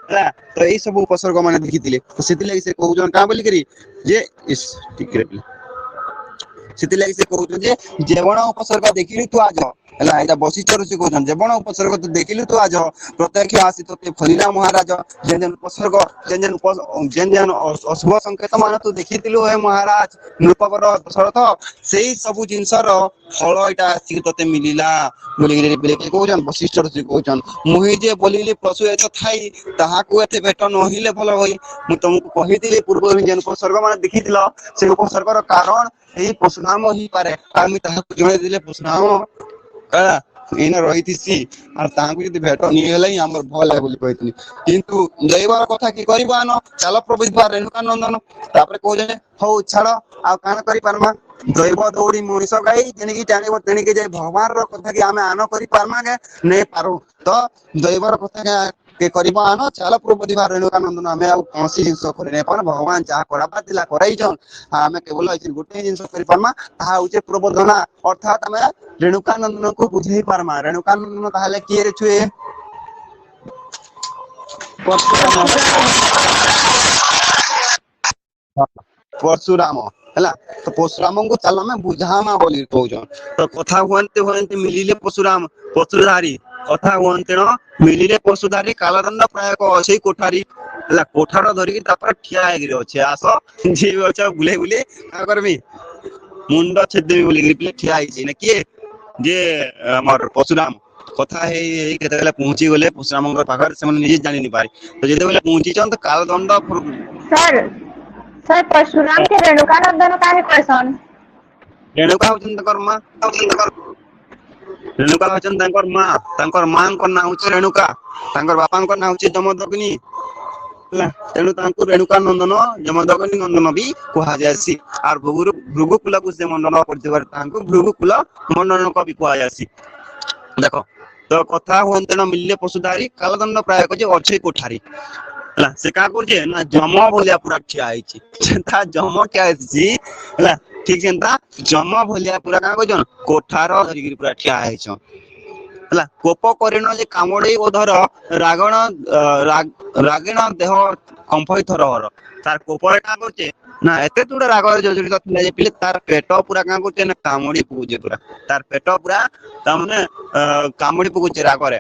ହେଲା। ତ ଏଇ ସବୁ ଉପସର୍ଗ ମାନେ ଦେଖିଥିଲେ ତ ସେଥିଲାଗି ସେ କହୁଛନ୍ କାଁ ବୋଲିକିରି ଯେ ଇସ ଟିକେ ସେଥିଲାଗି ସେ କହୁଛନ୍ତି ଯେ ଯେବଣ ଉପସର୍ଗ ଦେଖିଲି ତୁ ଆଜ ହେଲା। ଏଇଟା ବଶିଷ୍ଠ ଋଷି କହୁଛନ୍ତି ଯେବଣ ଉପସର୍ଗ ତୁ ଦେଖିଲୁ ତୁ ଆଜ ପ୍ରତ୍ୟକ୍ଷ ଆସି ତୋତେ ଫରିଲା ମହାରାଜ ଯେନ ଯେନ ଉପସର୍ଗ ଯେନ ଯେନ ଅଶୁଭ ସଂକେତ ମାନ ତୁ ଦେଖିଥିଲୁ ହେ ମହାରାଜ ନୃପବର ଦଶରଥ ସେଇ ସବୁ ଜିନିଷର ଫଳ ଏଇଟା ଆସିକି ତତେ ମିଳିଲା ବୋଲିକିରି କହୁଛନ୍। ବଶିଷ୍ଠ ଋଷି କହୁଛନ୍ ମୁହିଁ ଯେ ବୋଲିଲି ପଶୁ ଏତ ଥାଇ ତାହାକୁ ଏତେ ଭେଟ ନହିଲେ ଭଲ ହୋଇ। ମୁଁ ତମକୁ କହିଥିଲି ପୂର୍ବରୁ ଯେନ ଉପସର୍ଗ ମାନେ ଦେଖିଥିଲ ସେ ଉପସର୍ଗର କାରଣ ଏଇ ପଶୁରାମ ହେଇପାରେ ଆଉ ମୁଁ ତାହାକୁ ଜଣେଇଦେଲେ ପଶୁରାମ ଏଇନା ରହିଥିସି ଆଉ ତାହାକୁ ଯଦି ଭେଟ ନେଇଗଲେ ହିଁ ଆମର ଭଲ ଲାଗେ ବୋଲି କହିଥିଲି। କିନ୍ତୁ ଯାଇବାର କଥା କି କରିବ ଆନ ଚାଲ ପ୍ରଭୁ ରେଣୁକା ନନ୍ଦନ ତାପରେ କହୁଛେ ହଉ ଛାଡ ଆଉ କାଣ କରିପାରମା ଦୈବ ଦୌଡି ମଣିଷ ଗାଇ ତେଣିକି ଜାଣିବ ତେଣିକି ଯେ ଭଗବାନ ର କଥା କି ଆମେ ଆନ କରିପାରମା କେ ନେଇ ପାରୁ ତ ଦୈବର କଥା କେ କରିବ ଆନ ଚାଲ ପ୍ରଭୁ ରେଣୁକା ନନ୍ଦନ ଆମେ ଆଉ କୌଣସି ଜିନିଷ କରିନାଇ ପାରୁ ଭଗବାନ ଯାହା କରାବାର ଥିଲା କରାଇଛନ୍ ଆମେ କେବଳ ଗୋଟେ ଜିନିଷ କରିପାରମା ତାହା ହଉଛି ପ୍ରବୋଧନା ଅର୍ଥାତ ଆମେ ରେଣୁକା ନନ୍ଦନକୁ ବୁଝେଇ ପାରମା। ରେଣୁକା ନନ୍ଦନ ତାହେଲେ କିଏ ଛୁଏ ପରଶୁରାମ ହେଲା। ତ ପରଶୁରାମଙ୍କୁ ଚାଲ ଆମେ ବୁଝାମା ବୋଲି କହୁଛନ୍। ତ କଥା ହୁଅନ୍ତି ହୁଅନ୍ତି ମିଳିଲେ ପଶୁରାମ ପଶୁଧାରୀ କଥା ହୁଅନ୍ତି ମିଳିଲେ ପଶୁଧାରୀ କାଲଦଣ୍ଡ ପ୍ରାୟକ ଅଛଇ କୋଠାରୀ ହେଲା। କୋଠାର ଧରିକି ତାପରେ ଠିଆ ହେଇକିରି ଅଛେ ଆସ ଯିଏ ବି ଅଛ ବୁଲେଇ ବୁଲେଇ କାଁ କରମି ମୁଣ୍ଡ ଛେଦିବି ବୋଲିକିରି ଠିଆ ହେଇଛି ନା କିଏ ଯେ ଆମର ପଶୁରାମ କଥା ହେଇ ହେଇ କେତେବେଳେ ପହଞ୍ଚି ଗଲେ ପଶୁରାମଙ୍କ ପାଖରେ ସେମାନେ ନିଜେ ଜାଣିନି ପାରେ ତ ଯେତେବେଳେ ପହଞ୍ଚିଛନ୍ ତ କାଳଦଣ୍ଡ सर परशुराम के रेणुका नंदन काहे कहसन। ରେଣୁକା ହଉଛନ୍ତି ତାଙ୍କର ମା। ରେଣୁକା ହଉଛନ୍ତି ତାଙ୍କର ମାଙ୍କ ନାଁ ହଉଛି ରେଣୁକା ତାଙ୍କର ବାପାଙ୍କ ନାଁ ହଉଛି ଯମଦଗ୍ନି ହେଲା। ତେଣୁ ତାଙ୍କୁ ରେଣୁକା ନନ୍ଦନ ଯମଦଗ୍ନି ନନ୍ଦନ ବି କୁହାଯାଏସି। ଆଉ ଭୃଗୁ କୁଲକୁ ସେ ମଣ୍ଡନ କରିଥିବାରୁ ତାଙ୍କୁ ଭୃଗୁ କୁଲ ମଣ୍ଡନ କବି କୁହାଯାଏସି। ଦେଖ ତ କଥା ହୁଅନ୍ତି ମିଳିଲେ ପଶୁଧାରୀ କାଲଦଣ୍ଡ ପ୍ରାୟ ଯେ ଅଛଇ କୋଠାରୀ ହେଲା। ସେ କାଁ କରୁଛେ ନା ଜମ ଭଳିଆ ପୁରା ଠିଆ ହେଇଛି ତା ଜମ ଠିଆ ହେଇଛି ହେଲା। ଠିକ ସେନ୍ତା ଜମ ଭଳିଆ ପୁରା କାଁ କହିଛନ୍ କୋଠାର ଧରିକିରି ପୁରା ଠିଆ ହେଇଛନ୍ ହେଲା। କୋପ କରିନ ଯେ କାମୁଡେଇ ଓଧର ରାଗଣ ରାଗିଣ ଦେହ କମ୍ପଇ ଥରହର ତାର କୋପରେ କାଁ କରୁଛେ ନା ଏତେ ଦୂର ରାଗରେ ଜର୍ଜରିତ ଥିଲା ଯେ ପିଲେ ତାର ପେଟ ପୁରା କାଁ କରୁଛେ ନା କାମୁଡି ପକଉଛେ ପୁରା ତାର ପେଟ ପୁରା ତାମାନେ କାମୁଡି ପକଉଛେ ରାଗରେ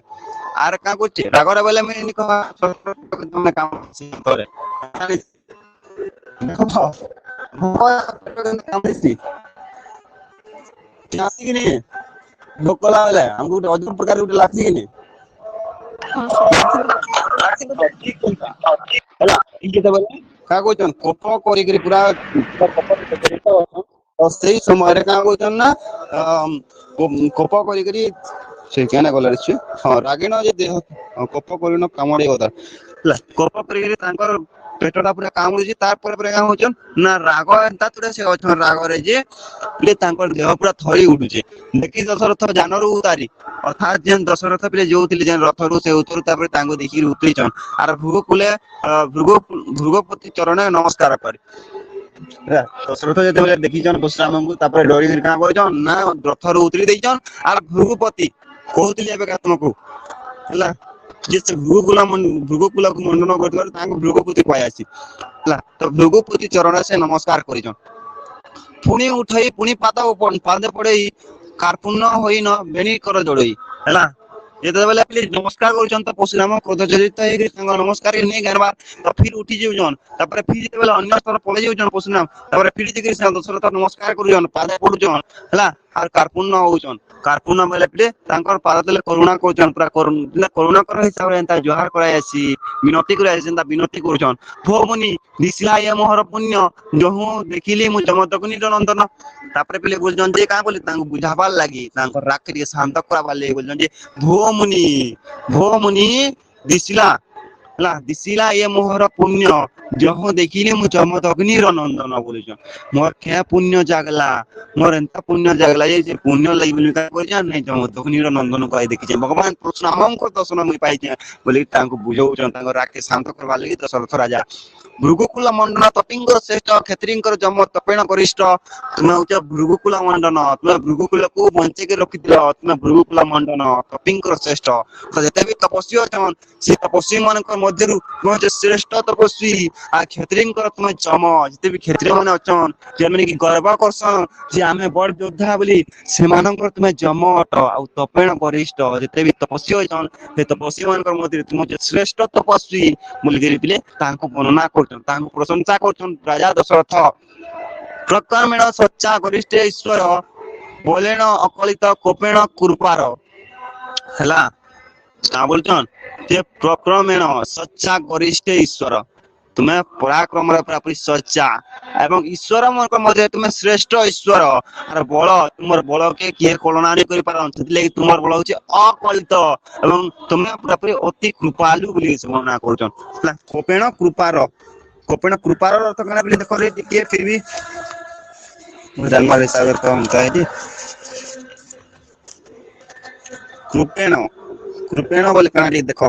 ଆର କାଁ କରୁଛେ ରାଗରେ ବୋଇଲେ ଆସିକିନି ଭୋକ ଲାଗିଲେ ଆମକୁ ଗୋଟେ ଅଜବ ପ୍ରକାର ଗୋଟେ ଲାଗିକିନି हाँ सर ହେଲା। ଯେତେବେଳେ କାଁ କହୁଛନ୍ କୋପ କରିକିରି ପୁରା ସେଇ ସମୟରେ କାଁ କହୁଛନ୍ ନା କୋପ କରିକିରି ସେ କେନେ ଗଲାରେ ହଁ ରାଗିଣ ଯେ ଦେହ କୋପ କରିନ କାମୁଡେଇ ଅଧା ହେଲା। କୋପ କରିକିରି ତାଙ୍କର ପେଟଟା ପୁରା କାମୁଡୁଛି ତାପରେ ପରେ କାଁ ହଉଛନ୍ ନା ରାଗ ଏନ୍ତା ସେ ଅଛନ୍ ରାଗରେ ଯେ ତାଙ୍କର ଦେହ ପୁରା ଥରି ଉଠୁଛି ଦେଖି ଦଶରଥ ଜାନରୁ ତାରି ଅର୍ଥାତ ଯେନ୍ ଦଶରଥ ପିଲେ ଯୋଉଥିଲେ ଯେନ୍ ରଥରୁ ସେ ଉତରୁ ତାପରେ ତାଙ୍କୁ ଦେଖିକି ଉତରିଛନ୍ ଆର ଭୃଗୁ କୁଲେ ଭୃଗପତି ଚରଣରେ ନମସ୍କାର କରି ଦଶରଥ ଯେତେବେଳେ ଦେଖିଛନ୍ ପରଶୁରାମଙ୍କୁ ତାପରେ ଡରିକିରି କାଁ କରିଛନ୍ ନା ରଥରୁ ଉତରି ଦେଇଛନ୍ ଆର ଭୃଗୁପତି କହୁଥିଲି ଏବେ ତମକୁ ହେଲା ଯେ ସେ ଭୃଗୁକୁଲକୁ ମଣ୍ଡନ କରିଥିବାରୁ ତାଙ୍କୁ ଭୃଗୁପତି କୁହାଯାଇଛି ହେଲା। ତ ଭୃଗୁପତି ଚରଣରେ ସେ ନମସ୍କାର କରିଛନ୍ ପୁଣି ଉଠେଇ ପୁଣି ପାଦ ପଡେଇ କାର୍ପୁଣ୍ୟ ହୋଇନ ବେଣୀ କର ଯୋଡେଇ ହେଲା। ଯେତେବେଳେ ନମସ୍କାର କରୁଛନ୍ ତ ପରଶୁରାମ କ୍ରୋଧ ଜର୍ଜରିତ ହେଇକି ତାଙ୍କ ନମସ୍କାର ନେଇ ଗାରବାର ତ ଫିର ଉଠି ଯାଉଛନ୍ ତାପରେ ଫିର ଯେତେବେଳେ ଅନ୍ୟ ସ୍ତର ପଳେଇ ଯାଉଛନ୍ ପରଶୁରାମ ତାପରେ ଫିର ଦଶରଥ ନମସ୍କାର କରୁଛନ୍ ପାଦେ ପଡୁଛନ୍ ହେଲା। আর কার্পূর্ণ হউছন কার্পূর্ণ বেলে পিলে তাঙ্কর পাদ তলে করুণা করছন পুরা করুণা কর হিসাবে এন্তা জোহার করাই আসি বিনতি করে আসি এন্তা বিনতি করছন ভৌমনি দিশিলা এ মোহর পুণ্য যহু দেখিলি মু জমদগ্নির নন্দন তারপরে পিলে বলছন যে কাঁ বলি তাঙ্কু বুঝাবার লাগি তাঙ্কর রাগকে ଟିକେ শান্ত করাবার লাগি বলছন যে ভৌমনি দিশিলা ହେଲା ଦିଶିଲା ଏ ମୋହର ପୁଣ୍ୟ ଯହ ଦେଖିଲି ମୁଁ ଜମଦଗ୍ନିର ନନ୍ଦନ ବୋଲୁଛ ମୋର କେ ପୁଣ୍ୟ ଜାଗଲା ମୋର ଏନ୍ତା ପୁଣ୍ୟ ଜାଗଲା ଯେ ପୁଣ୍ୟ ଲାଗି ବୋଲି କା କରିଛ ନାଇଁ ଜମଦଗ୍ନିର ନନ୍ଦନ କହି ଦେଖିଛେ ଭଗବାନ କୃଷ୍ଣଙ୍କ ଦର୍ଶନ ମୁଇଁ ପାଇଛେ ବୋଲି ତାଙ୍କୁ ବୁଝଉଛନ୍ ତାଙ୍କ ରାଗକେ ଶାନ୍ତ କରବାର ଲାଗି ଦଶରଥ ରାଜା ଭୃଗୁକୁଳ ମଣ୍ଡନ ତପିଙ୍କର ଶ୍ରେଷ୍ଠ କ୍ଷତ୍ରିଙ୍କର ଜମ ତପେଣ ବରିଷ୍ଠ ତୁମେ ହଉଛ ଭୃଗୁକୁଳ ମଣ୍ଡନ ତୁମେ ଭୃଗୁକୁଳକୁ ବଞ୍ଚେଇକି ରଖିଥିଲ ତୁମେ ଭୃଗୁକୁଳ ମଣ୍ଡନ ତପିଙ୍କର ଶ୍ରେଷ୍ଠ ଯେତେ ବି ତପସ୍ୱୀ ଅଛନ୍ ସେ ତପସ୍ୱୀ ମାନଙ୍କ ମଧ୍ୟରୁ ତୁମେ ହଉଛ ଶ୍ରେଷ୍ଠ ତପସ୍ୱୀ ଆଉ କ୍ଷତ୍ରିଙ୍କର ତୁମେ ଜମ ଯେତେ ବି କ୍ଷତ୍ରିୟ ମାନେ ଅଛନ୍ ଯେମାନେ କି ଗର୍ବ କରସନ୍ ଯେ ଆମେ ବଡ ଯୋଦ୍ଧା ବୋଲି ସେମାନଙ୍କର ତୁମେ ଜମ ଅଟ ଆଉ ତପେଣ ବରିଷ୍ଠ ଯେତେ ବି ତପସ୍ୱୀ ଅଛନ୍ ସେ ତପସ୍ୱୀ ମାନଙ୍କର ମଧ୍ୟରେ ତୁମେ ହଉଛ ଶ୍ରେଷ୍ଠ ତପସ୍ୱୀ ବୋଲିକିରି ପିଲେ ତାଙ୍କୁ ବର୍ଣ୍ଣନା କରୁଛନ୍ ତାଙ୍କୁ ପ୍ରଶଂସା କରୁଛନ୍ ରାଜା ଦଶରଥ ପ୍ରକର୍ମେଣ ସଚ୍ଚା ଗରିଷ୍ଠ ଈଶ୍ୱର ବୋଲେଣ ଅକଳିତ କୋପେଣ କୃପାର ହେଲା କା ବୋଲଛନ୍ ଯେ ପ୍ରକର୍ମେଣ ସଚ୍ଚା ଗରିଷ୍ଠ ଈଶ୍ୱର ତୁମେ ପରାକ୍ରମରେ ପୁରାପୁରି ସଚ୍ଚା ଏବଂ ଈଶ୍ୱର ମଧ୍ୟରେ ତୁମେ ଶ୍ରେଷ୍ଠ ଈଶ୍ୱର ଆର ବଳ ତୁମର ବଳକେ କିଏ କଳନା କରିପାରନ୍ ସେଥିଲାଗି ତୁମର ବଳ ହଉଛି ଅକଳିତ ଏବଂ ତୁମେ ପୁରାପୁରି ଅତି କୃପାଳୁ ବୋଲି ବର୍ଣ୍ଣନା କରୁଛନ୍ ହେଲା କୋପେଣ କୃପାର ଅର୍ଥ କାଣା ବୋଲି ଦେଖ ରେ ଟିକେ फिर भी ଜାନମାର ହିସାବରେ ତ ଅଙ୍କା ହେଇଛି କୃପେଣ ବୋଲି କାଣା ଟିକେ ଦେଖ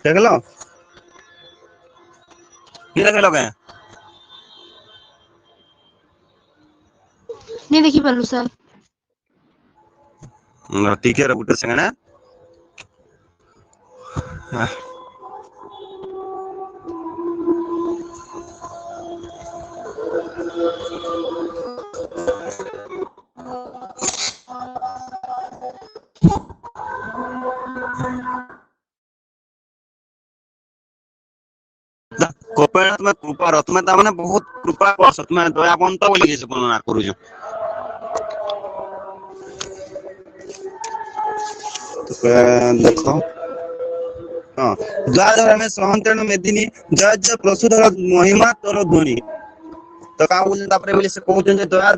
দেখলো কি দেখলো কে नहीं देखी पालू सर ठीक है गुटे सेकंड है কোপেণ তুমি কৃপার তুমি তা মানে বহুত কৃপা করছ তুমি দয়াবন্ত বলি কিছু বর্ণনা করুছ দেখো হ্যাঁ দ্বাধর্মে সহন্তেন মেদিনী জয় জয় প্রসূধর মহিমা তোর ধ্বনি তো কা বলছেন তারপরে বলি সে কହୁছেন যে দয়া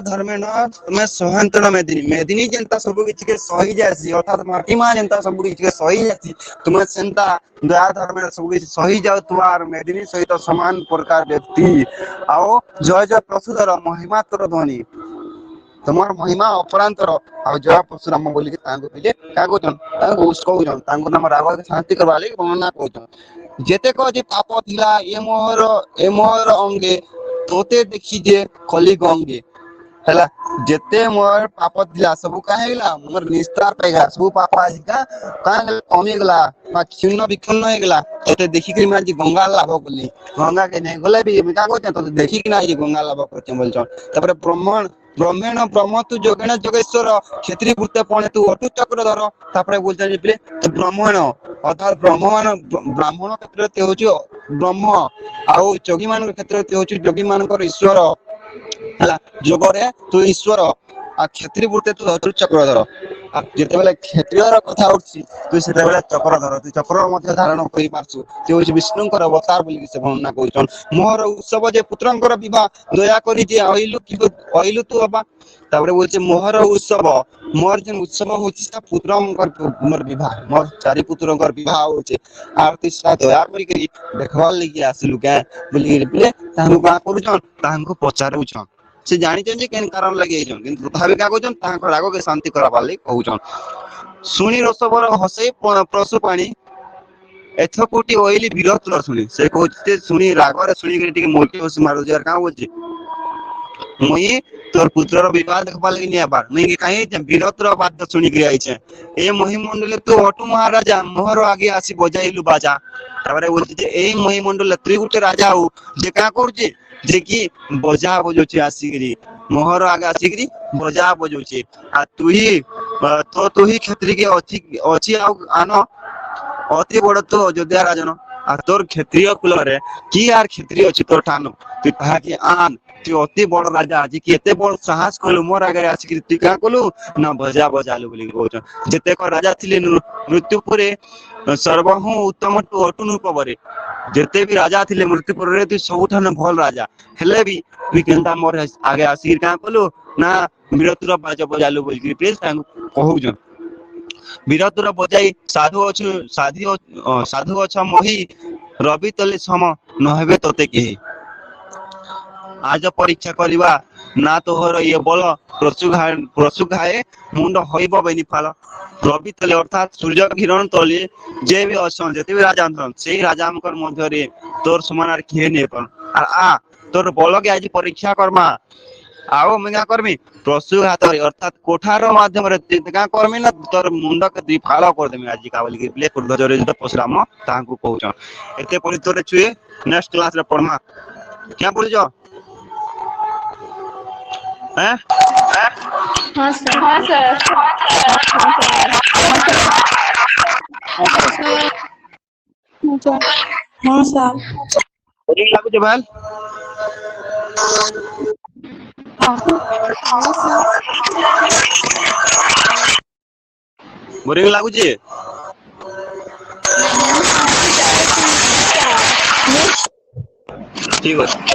ধর্মে ন তুমি সহন্তন মেদিনী যেন্তা ସବୁ କିଛି के ସହି ଯାସି ଅର୍ଥାତ ମାଟି ମା ଯେନ୍ତା ସବୁ କିଛି के ସହି ଯାସି ତୁମେ ସେନ୍ତା ଦୟା ଧର୍ମେ ସବୁ କିଛି ସହି ଯାଉଥିବା আর মেদিনী ସହିତ ସମାନ ପ୍ରକାର ବ୍ୟକ୍ତି ଆଉ ଜୟ ଜୟ ପ୍ରସୂଧର ମହିମା ତୋର ଧ୍ୱନି তোমার মহিমা অপরান্তর ଆଉ ଜୟ ପରଶୁରାମ ବୋଲିକି ତାଙ୍କୁ ପିଲେ କା କହୁଛନ୍ ତାଙ୍କୁ କହୁଛନ୍ ତାଙ୍କ ନାମ ରାଗକେ ଶାନ୍ତି କରିବା ଲାଗି ବର୍ଣ୍ଣନା କରୁଛନ୍ ଯେତେକ ଯେ ପାପ ଥିଲା ଏ ମୋହର ଅଙ୍ଗେ ତୋତେ ଦେଖି ଯେ କଲି ଗଙ୍ଗେ ହେଲା ଯେତେ ମୋର ପାପ ଥିଲା ସବୁ କାଁ ହେଇଗଲା ମୋର ନିସ୍ତାର ପାଇଗଲା ସବୁ ପାପ ଆଜିକା କାଁ କମିଗଲା ବା କ୍ଷୀଣ ବିକ୍ଷୁଣ୍ଣ ହେଇଗଲା ତୋତେ ଦେଖିକିରି ମୁଁ ଆଜି ଗଙ୍ଗା ଲାଭ କଲି ଗଙ୍ଗା କେ ନାଇଁ ଗଲେ ବି କା କହୁଛନ୍ ତୋତେ ଦେଖିକିନା ଆଜି ଗଙ୍ଗା ଲାଭ କରୁଛନ୍ ବୋଲଛନ୍ ତାପରେ ବ୍ରହ୍ମେଣ ବ୍ରହ୍ମ ତୁ ଯୋଗେଣ ଯୋଗେଶ୍ୱର କ୍ଷେତ୍ରୀ ବୃତ୍ତେ ପଣେ ତୁ ଅଟୁ ଚକ୍ରଧର ତାପରେ ବୋଲଛନ୍ ଯେ ବ୍ରହ୍ମଣ ଅର୍ଥାତ ବ୍ରାହ୍ମଣ କ୍ଷେତ୍ରରେ ହଉଛି ବ୍ରହ୍ମ ଆଉ ଯୋଗୀ ମାନଙ୍କ କ୍ଷେତ୍ରରେ ହଉଛି ଯୋଗୀ ମାନଙ୍କର ଈଶ୍ୱର ହେଲା ଯୋଗରେ ତୁ ଈଶ୍ୱର ଆଉ କ୍ଷେତ୍ରୀ ବୃତ୍ତେ ତୁ ଅଟୁ ଚକ୍ରଧର ଆଉ ଯେତେବେଳେ କ୍ଷେତ୍ରୀୟର କଥା ଉଠୁଛି ତୁ ସେତେବେଳେ ଚକ୍ରଧର ତୁ ଚକ୍ର ମଧ୍ୟ ଧାରଣ କରିପାରୁଛୁ ସେ ହଉଛି ବିଷ୍ଣୁଙ୍କର ଅବତାର ବୋଲିକି ସେ ବର୍ଣ୍ଣନା କରୁଛନ୍ ମୋହର ଉତ୍ସବ ଯେ ପୁତ୍ରଙ୍କର ବିବାହ ଦୟାକରି ଯେ ଅଇଲୁ ତୁ ହବା ତାପରେ ବলছে ମୋହର ଉତ୍ସବ ମୋର ଯେନ୍ ଉତ୍ସବ ହଉଛି ସେ ପୁତ୍ରଙ୍କର ମୋର ବିବାହ ମୋର 4 ପୁତ୍ରଙ୍କର ବିବାହ ହଉଛି ଆଉ ତୁ ସେଟା ଦୟା କରିକିରି ଦେଖବାର ଲାଗି ଆସିଲୁ କେ ବୋଲିକିରି ପିଲେ ତାଙ୍କୁ କାଁ କରୁଛନ୍ ତାଙ୍କୁ ପଚାରୁଛନ୍ ସେ ଜାଣିଛନ୍ ଯେ କେନ୍ କାରଣ ଲାଗି ହେଇଛନ୍ କିନ୍ତୁ ତଥାପି କା କହୁଛନ୍ ତାଙ୍କ ରାଗକେ ଶାନ୍ତି କରବାର ଲାଗି କହୁଛନ୍ ଶୁଣି ରସବର ହସେଇ ପଶୁ ପାଣି ଏଥ କୋଟି ଓଇଲି ବିରତ୍ର ଶୁଣି ସେ କହୁଛି ଶୁଣି ରାଗରେ ଶୁଣିକିରି ଟିକେ ମୋଟି ହସି ମାରୁଛି আর କାଁ କହୁଛି ମୁଇଁ তোর পুত্রর বিবাহ দেখবার লাগি নিয়ে আবার মুই কাই বীরত্র বাদ্য শুনিকি আইছে এই মহিমণ্ডলে তু অটু মহারাজা মোহর আগে আসি বজাইলু বাজা তারপরে বলছে যে এই মহিমণ্ডলে তুই গোটে রাজা হউ যে কা করছে যে কি বজা বজাউছে আসিকি মোহর আগে আসিকি বজা বজাউছে আর তুই ক্ষেত্রী কে অছি আউ আনো অতি বড় তো অযোধ্যা রাজন আর তোর ক্ষত্রিয় কুলরে কি আর ক্ষত্রিয় ଅଛି তোর ଠାନୁ তুই তাহাকে আন তুই অতি বড় রাজা আଜି কি এতে বড় সাহস কলু মোর আগে আসিকি তুই কাঁ কলু না ভজা বজালু বলি কହୁଛ ଯେତେକ ରାଜା ଥିଲେ ମୃତ୍ୟୁ ପରେ ସର୍ବହୁ ଉତ୍ତମ ଟୁ ଅଟୁନ ପବରେ ଯେତେ ବି ରାଜା ଥିଲେ ମୃତ୍ୟୁ ପରେ ତୁଇ ସବୁଠାରୁ ଭଲ ରାଜା ହେଲେ ବି ତୁଇ କେନ୍ତା ମୋର ଆଗେ ଆସିକି କାଁ କଲୁ ନା ବୀରତ୍ୱର ବାଜ ବଜାଲୁ ବୋଲିକି ପ୍ଲିଜ ତାଙ୍କୁ କହୁଛ ବୀରତ୍ୱର ବଜାଇ ସାଧୁ ଅଛ ମହି ରବି ତଲେ ସମ ନହେବେ ତତେ କେହି আজ পরীক্ষা করিবা না তোহর ইয়ে বল প্রসু ঘায়ে মুন্ড হইব বেনিফাল রবি তলে অর্থাৎ সূর্য কিরণ তলে যে বি অছন যেতে বি রাজা অছন সেই রাজামকর মধ্যরে তোর সমান আর কিয়ে নেই পার আর তোর বলকে আজ পরীক্ষা করমা আও মেগা করমি প্রসু ঘাতরে অর্থাৎ কোঠার মাধ্যমে কাঁ করমি না তোর মুন্ডকে দুই ফাল করদেমি আজ কা বলি প্লে কুর্ধজরে যেটা পশুরাম তাহাଙ୍କୁ কହୁଛ এতে পরি তোরে ছুয়ে নেক্সট ক্লাস রে পড়মা क्या পড়িছ হ্যাঁ हाँ सर हाँ सर हाँ सर बोरिंग लाଗୁଛି ଭାଇ बोरिंग ଲାଗୁଛି ঠিক আছে